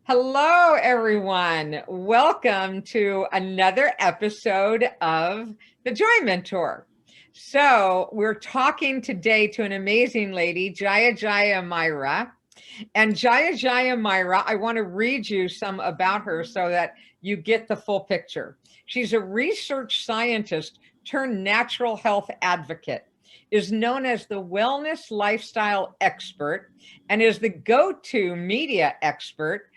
Hello, everyone. Welcome to another episode of The Joy Mentor. So, we're talking today to an amazing lady, Jaya Jaya Myra. And Jaya Jaya Myra, I want to read you some about her so that you get the full picture. She's a research scientist turned natural health advocate, is known as the wellness lifestyle expert, and is the go-to media expert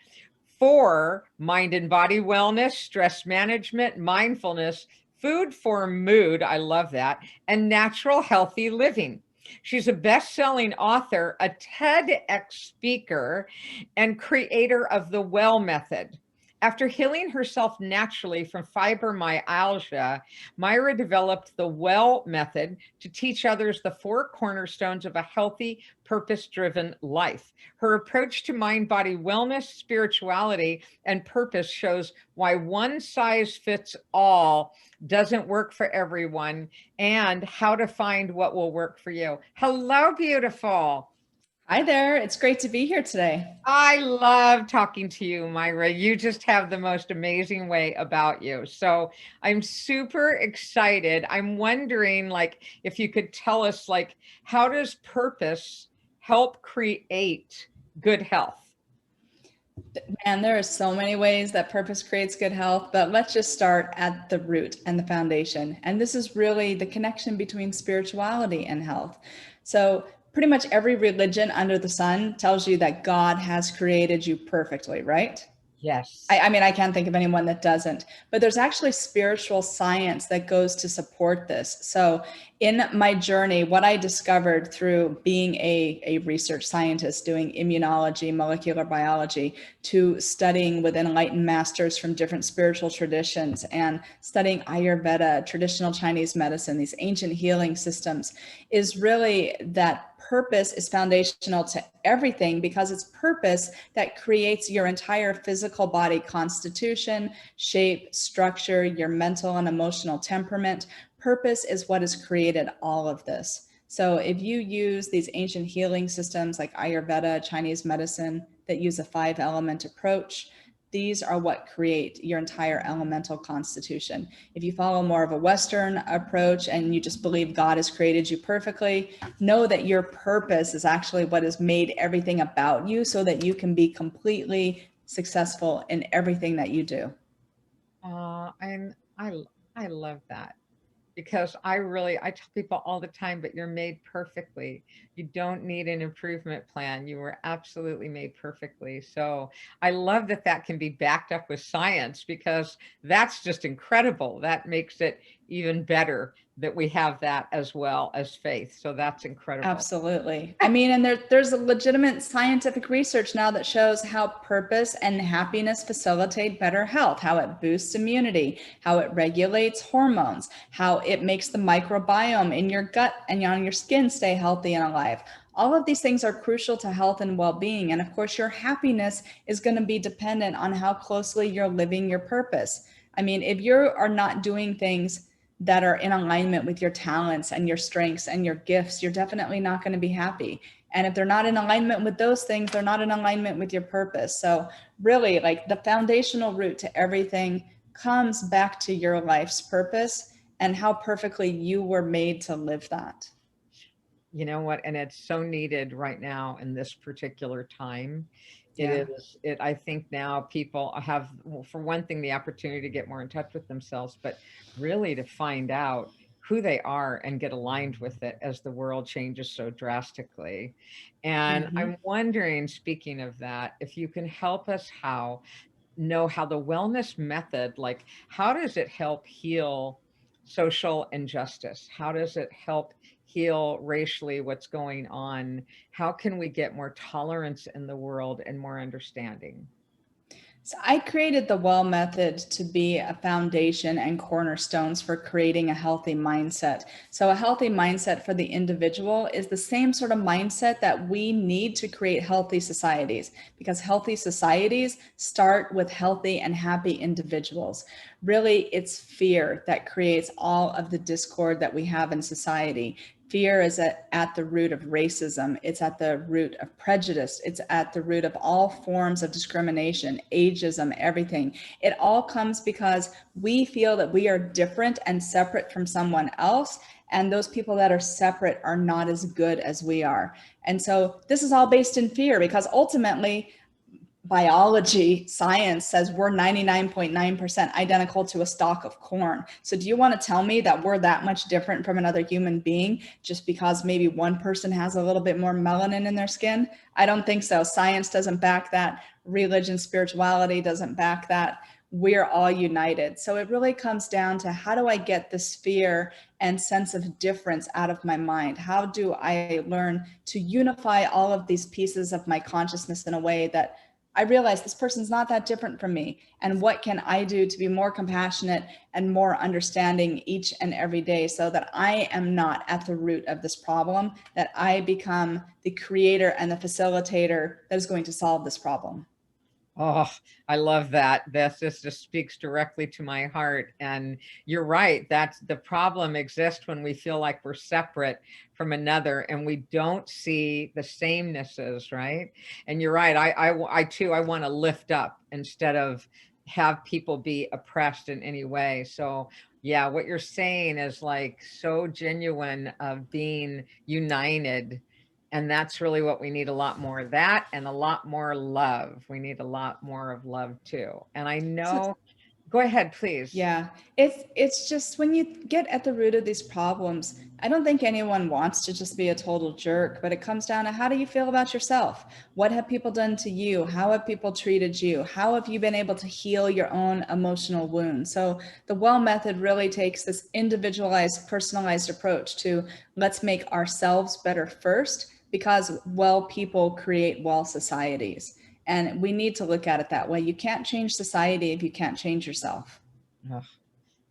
for mind and body wellness, stress management, mindfulness, food for mood. I love that. And natural healthy living. She's a best-selling author, a TEDx speaker, and creator of the Well Method. After healing herself naturally from fibromyalgia, Myra developed the Well Method to teach others the four cornerstones of a healthy, purpose-driven life. Her approach to mind-body wellness, spirituality, and purpose shows why one size fits all doesn't work for everyone and how to find what will work for you. Hello, beautiful. Hi there. It's great to be here today. I love talking to you, Myra. You just have the most amazing way about you. So I'm super excited. I'm wondering, like, if you could tell us, like, how does purpose help create good health? And there are so many ways that purpose creates good health, but let's just start at the root and the foundation. And this is really the connection between spirituality and health. So pretty much every religion under the sun tells you that God has created you perfectly, right? Yes. I mean, I can't think of anyone that doesn't, but there's actually spiritual science that goes to support this. So in my journey, what I discovered through being a research scientist, doing immunology, molecular biology, to studying with enlightened masters from different spiritual traditions and studying Ayurveda, traditional Chinese medicine, these ancient healing systems, is really that purpose is foundational to everything, because it's purpose that creates your entire physical body constitution, shape, structure, your mental and emotional temperament. Purpose is what has created all of this. So if you use these ancient healing systems like Ayurveda, Chinese medicine, that use a 5-element approach, these are what create your entire elemental constitution. If you follow more of a Western approach and you just believe God has created you perfectly, know that your purpose is actually what has made everything about you so that you can be completely successful in everything that you do. And I love that because I tell people all the time, but you're made perfectly. You don't need an improvement plan. You were absolutely made perfectly. So I love that that can be backed up with science because that's just incredible. That makes it even better that we have that as well as faith. So that's incredible. Absolutely. I mean, and there's a legitimate scientific research now that shows how purpose and happiness facilitate better health, how it boosts immunity, how it regulates hormones, how it makes the microbiome in your gut and on your skin stay healthy and alive. All of these things are crucial to health and well-being. And of course, your happiness is going to be dependent on how closely you're living your purpose. I mean, if you are not doing things that are in alignment with your talents and your strengths and your gifts, you're definitely not going to be happy. And if they're not in alignment with those things, they're not in alignment with your purpose. So really, like, the foundational root to everything comes back to your life's purpose and how perfectly you were made to live that. You know what? And it's so needed right now in this particular time. It Yeah. is, I think now people have, well, for one thing, the opportunity to get more in touch with themselves, but really to find out who they are and get aligned with it as the world changes so drastically. And Mm-hmm. I'm wondering, speaking of that, if you can help us know how the wellness method, like, how does it help heal social injustice? How does it help heal racially what's going on? How can we get more tolerance in the world and more understanding? So I created the Well Method to be a foundation and cornerstones for creating a healthy mindset. So a healthy mindset for the individual is the same sort of mindset that we need to create healthy societies, because healthy societies start with healthy and happy individuals. Really, it's fear that creates all of the discord that we have in society. Fear is at the root of racism. It's at the root of prejudice. It's at the root of all forms of discrimination, ageism, everything. It all comes because we feel that we are different and separate from someone else. And those people that are separate are not as good as we are. And so this is all based in fear, because ultimately, biology, science says we're 99.9% identical to a stalk of corn. So do you want to tell me that we're that much different from another human being just because maybe one person has a little bit more melanin in their skin? I don't think so. Science doesn't back that. Religion, spirituality doesn't back that. We're all united. So it really comes down to, how do I get this fear and sense of difference out of my mind? How do I learn to unify all of these pieces of my consciousness in a way that I realize this person's not that different from me? And what can I do to be more compassionate and more understanding each and every day, so that I am not at the root of this problem, that I become the creator and the facilitator that is going to solve this problem? Oh, I love that. This just speaks directly to my heart. And you're right. That's the problem exists when we feel like we're separate from another and we don't see the samenesses, right? And you're right. I too, I want to lift up instead of have people be oppressed in any way. So yeah, what you're saying is like so genuine of being united, and that's really what we need, a lot more of that and a lot more love. We need a lot more of love too. And I So know, go ahead, please. yeah, it's just when you get at the root of these problems, I don't think anyone wants to just be a total jerk, but it comes down to, how do you feel about yourself? What have people done to you? How have people treated you? How have you been able to heal your own emotional wounds? So the well method really takes this individualized, personalized approach to, let's make ourselves better first, because well people create well societies. And we need to look at it that way. You can't change society if you can't change yourself. Ugh,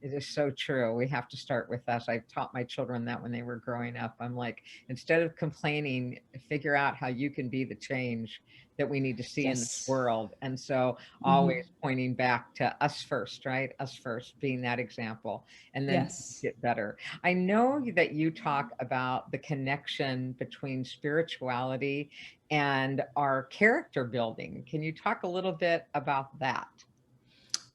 it is so true. We have to start with us. I've taught my children that when they were growing up. I'm like, instead of complaining, figure out how you can be the change that we need to see in this Yes. world. And so Mm-hmm. always pointing back to us first, right? Us first, being that example, and then Yes. get better. I know that you talk about the connection between spirituality and our character building. Can you talk a little bit about that?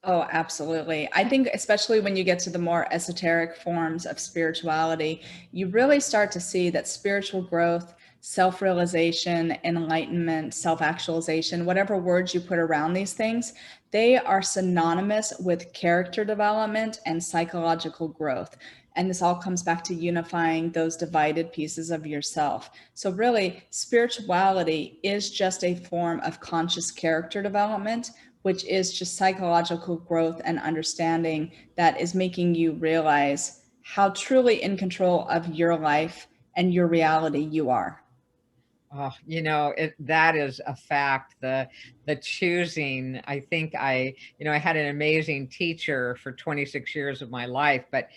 Oh, absolutely. I think especially when you get to the more esoteric forms of spirituality, you really start to see that spiritual growth, self-realization, enlightenment, self-actualization, whatever words you put around these things, they are synonymous with character development and psychological growth. And this all comes back to unifying those divided pieces of yourself. So really, spirituality is just a form of conscious character development, which is just psychological growth and understanding that is making you realize how truly in control of your life and your reality you are. Oh, that is a fact. The choosing, I think I had an amazing teacher for 26 years of my life, but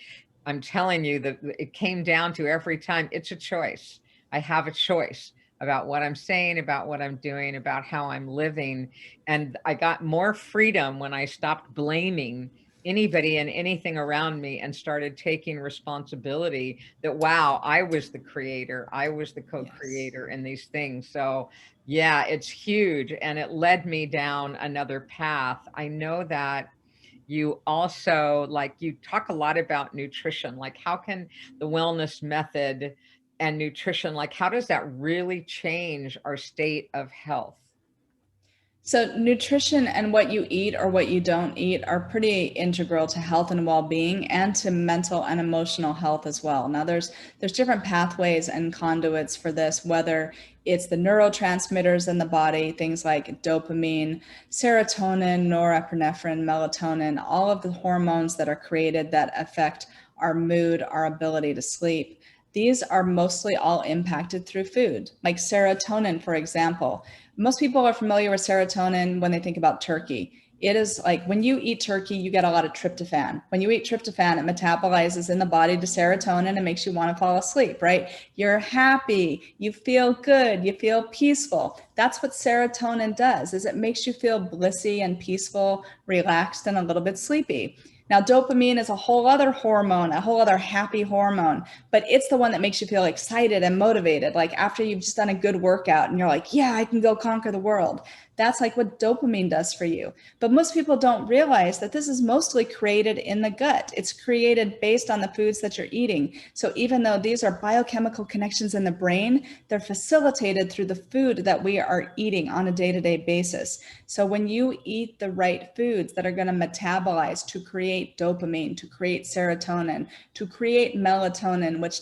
I'm telling you that it came down to every time it's a choice. I have a choice about what I'm saying, about what I'm doing, about how I'm living. And I got more freedom when I stopped blaming anybody and anything around me and started taking responsibility that, wow, I was the creator. I was the Yes. co-creator in these things. So yeah, it's huge. And it led me down another path. I know that you also, like, you talk a lot about nutrition, like how can the wellness method and nutrition, like how does that really change our state of health? So, nutrition and what you eat or what you don't eat are pretty integral to health and well-being, and to mental and emotional health as well. Now, there's different pathways and conduits for this, whether it's the neurotransmitters in the body, things like dopamine, serotonin, norepinephrine, melatonin, all of the hormones that are created that affect our mood, our ability to sleep. These are mostly all impacted through food. Like serotonin, for example. Most people are familiar with serotonin when they think about turkey. It is like when you eat turkey, you get a lot of tryptophan. When you eat tryptophan, it metabolizes in the body to serotonin and makes you want to fall asleep, right? You're happy, you feel good, you feel peaceful. That's what serotonin does, is it makes you feel blissy and peaceful, relaxed, and a little bit sleepy. Now, dopamine is a whole other hormone, a whole other happy hormone, but it's the one that makes you feel excited and motivated. Like after you've just done a good workout and you're like, yeah, I can go conquer the world. That's like what dopamine does for you. But most people don't realize that this is mostly created in the gut. It's created based on the foods that you're eating. So even though these are biochemical connections in the brain, they're facilitated through the food that we are eating on a day-to-day basis. So when you eat the right foods that are going to metabolize to create dopamine, to create serotonin, to create melatonin, which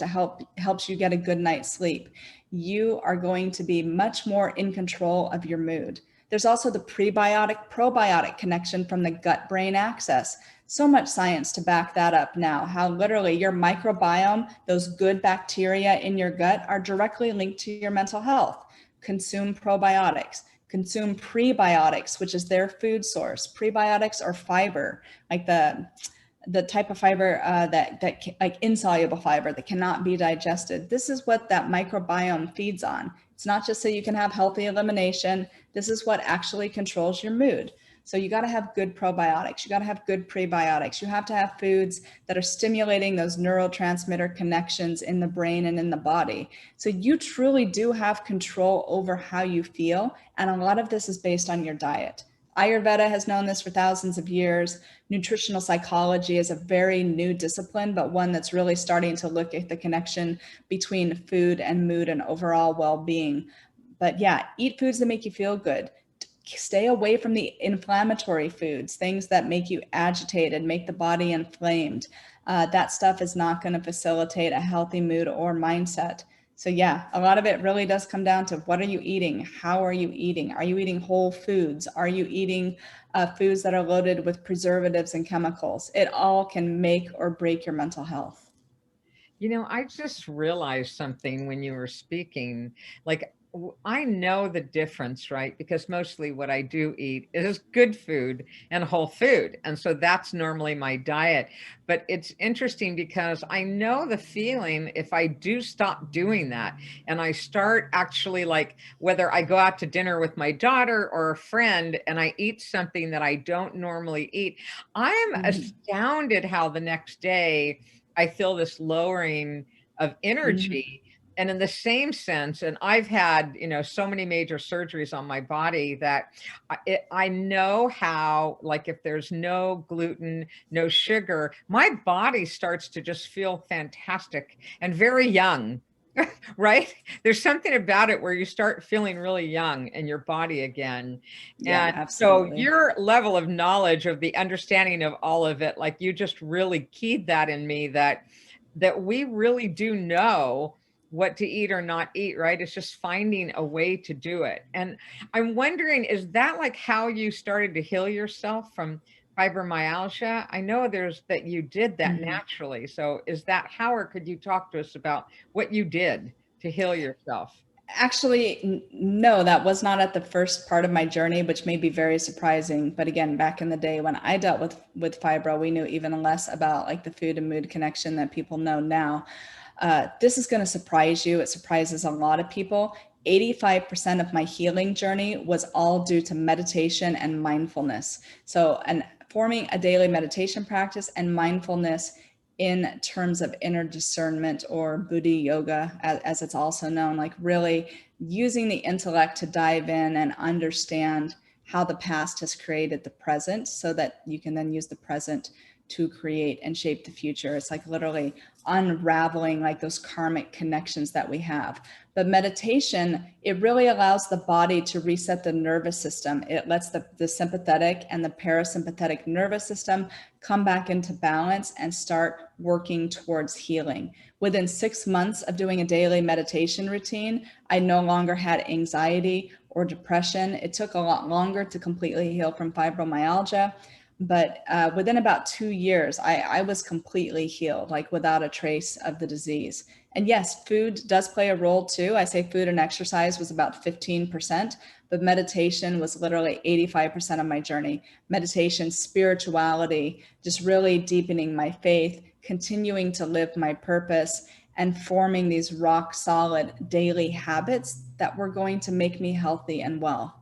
helps you get a good night's sleep, you are going to be much more in control of your mood. There's also the prebiotic probiotic connection from the gut brain axis. So much science to back that up now, how literally your microbiome, those good bacteria in your gut, are directly linked to your mental health. Consume probiotics, consume prebiotics, which is their food source. Prebiotics are fiber, like the type of fiber that like insoluble fiber that cannot be digested. This is what that microbiome feeds on. It's not just so you can have healthy elimination. This is what actually controls your mood. So you got to have good probiotics. You got to have good prebiotics. You have to have foods that are stimulating those neurotransmitter connections in the brain and in the body. So you truly do have control over how you feel. And a lot of this is based on your diet. Ayurveda has known this for thousands of years. Nutritional psychology is a very new discipline, but one that's really starting to look at the connection between food and mood and overall well-being. But yeah, eat foods that make you feel good. Stay away from the inflammatory foods, things that make you agitated, make the body inflamed. That stuff is not going to facilitate a healthy mood or mindset. So yeah, a lot of it really does come down to what are you eating? How are you eating? Are you eating whole foods? Are you eating foods that are loaded with preservatives and chemicals? It all can make or break your mental health. I just realized something when you were speaking. Like, I know the difference, right? Because mostly what I do eat is good food and whole food. And so that's normally my diet. But it's interesting because I know the feeling if I do stop doing that and I start actually, like, whether I go out to dinner with my daughter or a friend and I eat something that I don't normally eat, I am Mm-hmm. astounded how the next day I feel this lowering of Mm-hmm. energy. And in the same sense, and I've had, so many major surgeries on my body that I know how, like, if there's no gluten, no sugar, my body starts to just feel fantastic and very young. Right? There's something about it where you start feeling really young in your body again. Yeah, And so absolutely. your level of knowledge of the understanding of all of it, like you just really keyed that in me that we really do know what to eat or not eat, right? It's just finding a way to do it. And I'm wondering, is that like how you started to heal yourself from fibromyalgia? I know there's that you did that Mm-hmm. naturally. So is that how, or could you talk to us about what you did to heal yourself? Actually, no, that was not at the first part of my journey, which may be very surprising. But again, back in the day when I dealt with fibro, we knew even less about like the food and mood connection that people know now. This is going to surprise you. It surprises a lot of people. 85% of my healing journey was all due to meditation and mindfulness. So, and forming a daily meditation practice and mindfulness in terms of inner discernment, or Buddhi yoga, as it's also known, like really using the intellect to dive in and understand how the past has created the present so that you can then use the present to create and shape the future. It's like literally unraveling like those karmic connections that we have. But meditation, it really allows the body to reset the nervous system. It lets the sympathetic and the parasympathetic nervous system come back into balance and start working towards healing. Within 6 months of doing a daily meditation routine, I no longer had anxiety or depression. It took a lot longer to completely heal from fibromyalgia. But within about 2 years, I was completely healed, like without a trace of the disease. And yes, food does play a role too. I say food and exercise was about 15%, but meditation was literally 85% of my journey. Meditation, spirituality, just really deepening my faith, continuing to live my purpose, and forming these rock solid daily habits that were going to make me healthy and well.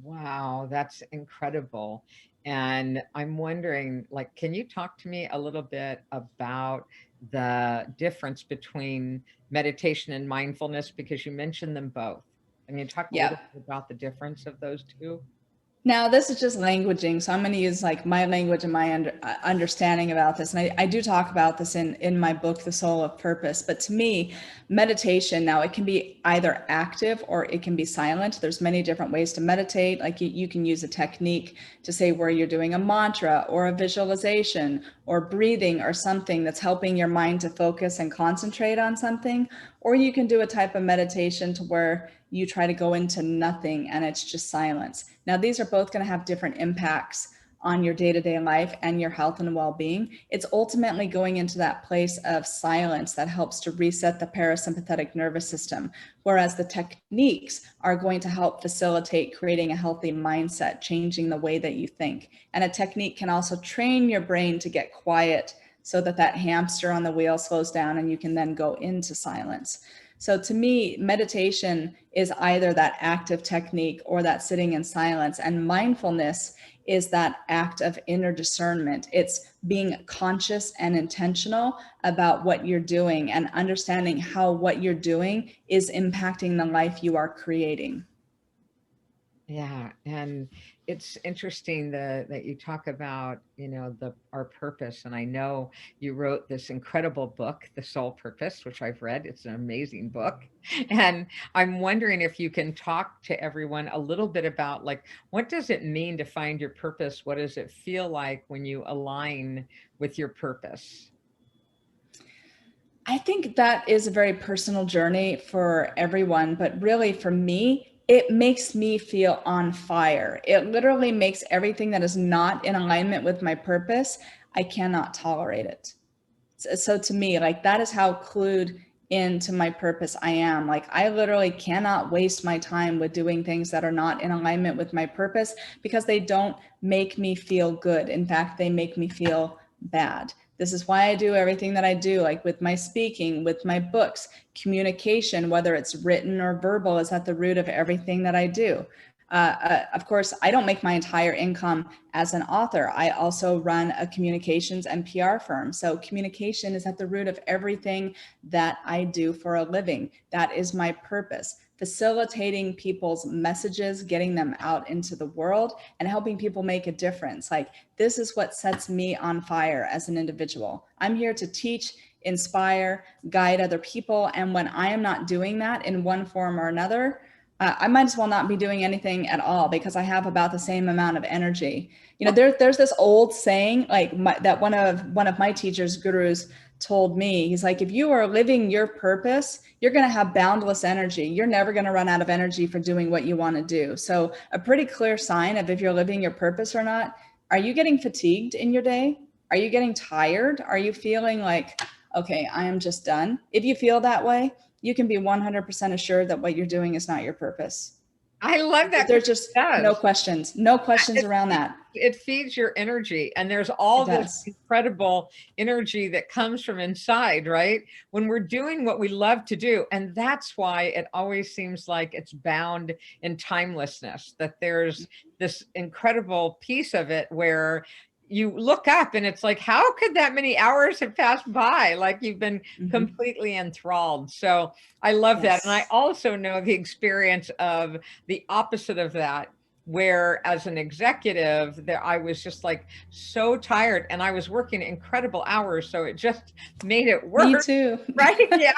Wow, that's incredible. And I'm wondering, like, can you talk to me a little bit about the difference between meditation and mindfulness? Because you mentioned them both. Can you talk a Yeah. little bit about the difference of those two? Now, this is just languaging, so I'm going to use like my language and my understanding about this. And I do talk about this in my book, The Soul of Purpose. But to me, meditation now, it can be either active or it can be silent. There's many different ways to meditate. Like you can use a technique to say where you're doing a mantra or a visualization or breathing or something that's helping your mind to focus and concentrate on something. Or you can do a type of meditation to where you try to go into nothing and it's just silence. Now, these are both going to have different impacts on your day-to-day life and your health and well-being. It's ultimately going into that place of silence that helps to reset the parasympathetic nervous system, whereas the techniques are going to help facilitate creating a healthy mindset, changing the way that you think. And a technique can also train your brain to get quiet so that that hamster on the wheel slows down and you can then go into silence. So to me, meditation is either that active technique or that sitting in silence. And mindfulness is that act of inner discernment. It's being conscious and intentional about what you're doing and understanding how what you're doing is impacting the life you are creating. Yeah, and it's interesting that you talk about, the our purpose. And I know you wrote this incredible book, The Soul Purpose, which I've read. It's an amazing book. And I'm wondering if you can talk to everyone a little bit about, like, what does it mean to find your purpose? What does it feel like when you align with your purpose? I think that is a very personal journey for everyone, but really for me, it makes me feel on fire. It literally makes everything that is not in alignment with my purpose, I cannot tolerate it. So to me, like that is how clued into my purpose I am. Like I literally cannot waste my time with doing things that are not in alignment with my purpose because they don't make me feel good. In fact, they make me feel bad. This is why I do everything that I do, like with my speaking, with my books. Communication, whether it's written or verbal, is at the root of everything that I do. Of course, I don't make my entire income as an author. I also run a communications and PR firm. So communication is at the root of everything that I do for a living. That is my purpose. Facilitating people's messages, getting them out into the world, and helping people make a difference. Like, this is what sets me on fire as an individual. I'm here to teach, inspire, guide other people. And when I am not doing that in one form or another, I might as well not be doing anything at all because I have about the same amount of energy. There's this old saying that one of my teachers, gurus, told me. He's like, if you are living your purpose, you're going to have boundless energy. You're never going to run out of energy for doing what you want to do. So a pretty clear sign of if you're living your purpose or not, are you getting fatigued in your day? Are you getting tired? Are you feeling like, okay, I am just done? If you feel that way, you can be 100% assured that what you're doing is not your purpose. I love that because There's just it does. no questions It around feeds that. it feeds your energy, and there's It all this does. incredible energy that comes from inside, right? When we're doing what we love to do, and that's why it always seems like it's bound in timelessness, that there's this incredible piece of it where you look up and it's like, how could that many hours have passed by? Like you've been Mm-hmm. completely enthralled. So I love that. And I Yes. also know the experience of the opposite of that, where as an executive there I was just like so tired and I was working incredible hours, so it just made it Me worse. too. Right, yeah,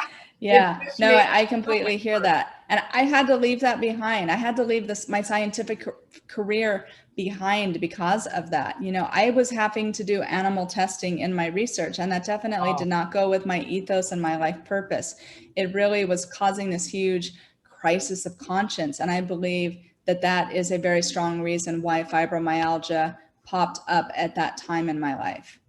it Yeah, just no, made it I so much completely hear worse. that. And I had to leave that behind. I had to leave my scientific career behind because of that. I was having to do animal testing in my research, and that definitely Oh, did not go with my ethos and my life purpose. It really was causing this huge crisis of conscience. And I believe that that is a very strong reason why fibromyalgia popped up at that time in my life.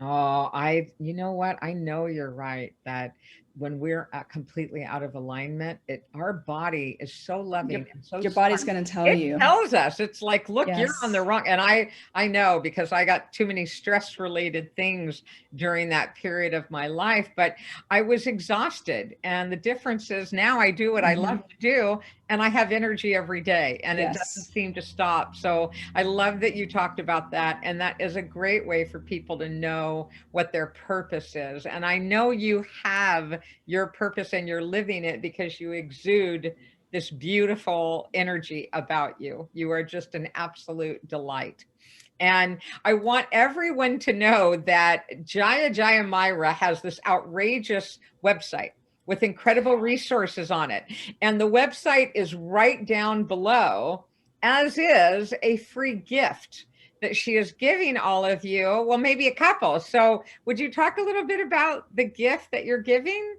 oh, you know what, I know you're right, that when we're completely out of alignment, our body is so Your, loving and so your smart. body's going to tell It you. tells us, it's like, look, you're on the Yes. wrong. And I know, because I got too many stress related things during that period of my life, but I was exhausted. And the difference is now I do what I love to do, and I have energy every day, and it doesn't Yes. seem to stop. So I love that you talked about that. And that is a great way for people to know what their purpose is. And I know you have your purpose and you're living it, because you exude this beautiful energy about you. You are just an absolute delight. And I want everyone to know that Jaya Jaya Myra has this outrageous website with incredible resources on it. And the website is right down below, as is a free gift that she is giving all of you. Well, maybe a couple. So, would you talk a little bit about the gift that you're giving?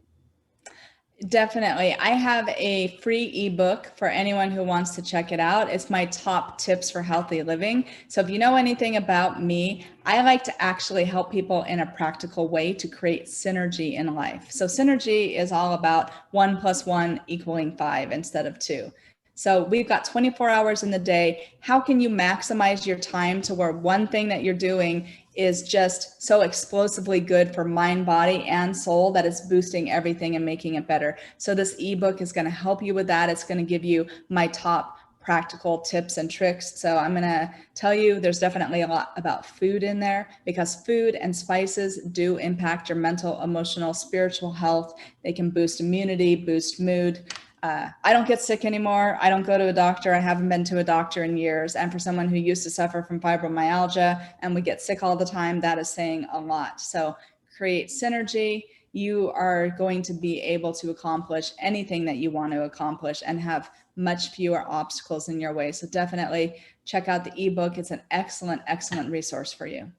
Definitely. I have a free ebook for anyone who wants to check it out. It's my top tips for healthy living. So if you know anything about me, I like to actually help people in a practical way to create synergy in life. So synergy is all about 1 + 1 = 5 instead of 2. So we've got 24 hours in the day. How can you maximize your time to where one thing that you're doing is just so explosively good for mind, body, and soul that it's boosting everything and making it better? So this ebook is going to help you with that. It's going to give you my top practical tips and tricks. So I'm going to tell you there's definitely a lot about food in there, because food and spices do impact your mental, emotional, spiritual health. They can boost immunity, boost mood. I don't get sick anymore. I don't go to a doctor. I haven't been to a doctor in years. And for someone who used to suffer from fibromyalgia and we get sick all the time, that is saying a lot. So create synergy. You are going to be able to accomplish anything that you want to accomplish and have much fewer obstacles in your way. So definitely check out the ebook. It's an excellent, excellent resource for you.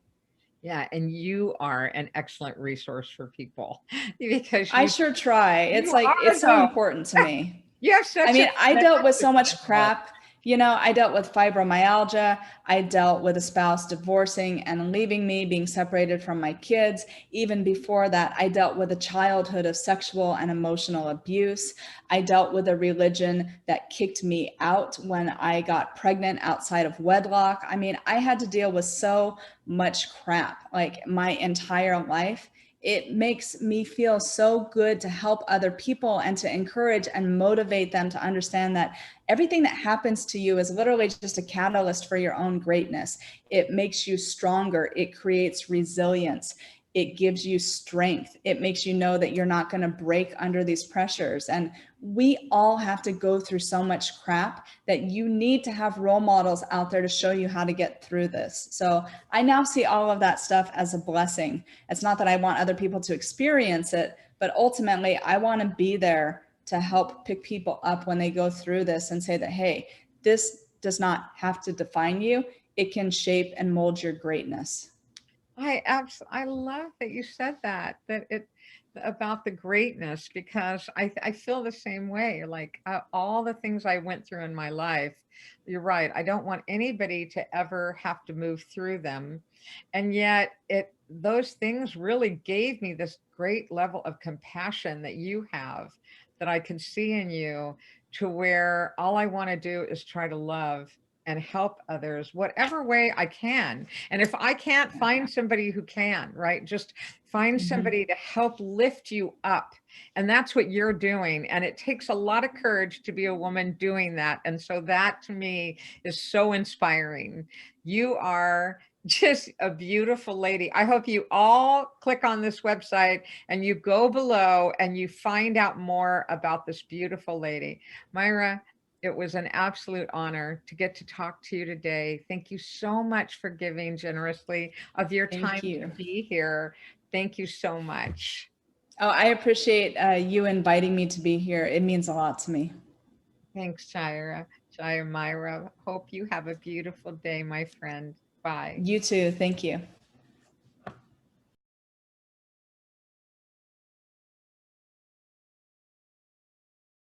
Yeah, and you are an excellent resource for people because I you sure try. It's you like, are it's so though. important to me. You have I such a mean, I dealt with so much example. crap. I dealt with fibromyalgia. I dealt with a spouse divorcing and leaving me, being separated from my kids. Even before that, I dealt with a childhood of sexual and emotional abuse. I dealt with a religion that kicked me out when I got pregnant outside of wedlock. I mean, I had to deal with so much crap like my entire life. It makes me feel so good to help other people and to encourage and motivate them to understand that everything that happens to you is literally just a catalyst for your own greatness. It makes you stronger. It creates resilience. It gives you strength. It makes you know that you're not going to break under these pressures. And we all have to go through so much crap that you need to have role models out there to show you how to get through this. So I now see all of that stuff as a blessing. It's not that I want other people to experience it, but ultimately I want to be there to help pick people up when they go through this and say that, hey, this does not have to define you. It can shape and mold your greatness. I love that you said that, about the greatness, because I feel the same way. Like, all the things I went through in my life, you're right. I don't want anybody to ever have to move through them. And yet those things really gave me this great level of compassion that you have, that I can see in you, to where all I want to do is try to love and help others whatever way I can. And if I can't, find somebody who can, right? Just find Mm-hmm. somebody to help lift you up. And that's what you're doing. And it takes a lot of courage to be a woman doing that. And so that to me is so inspiring. You are just a beautiful lady. I hope you all click on this website and you go below and you find out more about this beautiful lady. Myra, it was an absolute honor to get to talk to you today. Thank you so much for giving generously of your Thank time to you. be here. Thank you so much. Oh, I appreciate you inviting me to be here. It means a lot to me. Thanks, Jaya. Jaya Myra. Hope you have a beautiful day, my friend. Bye. You too. Thank you.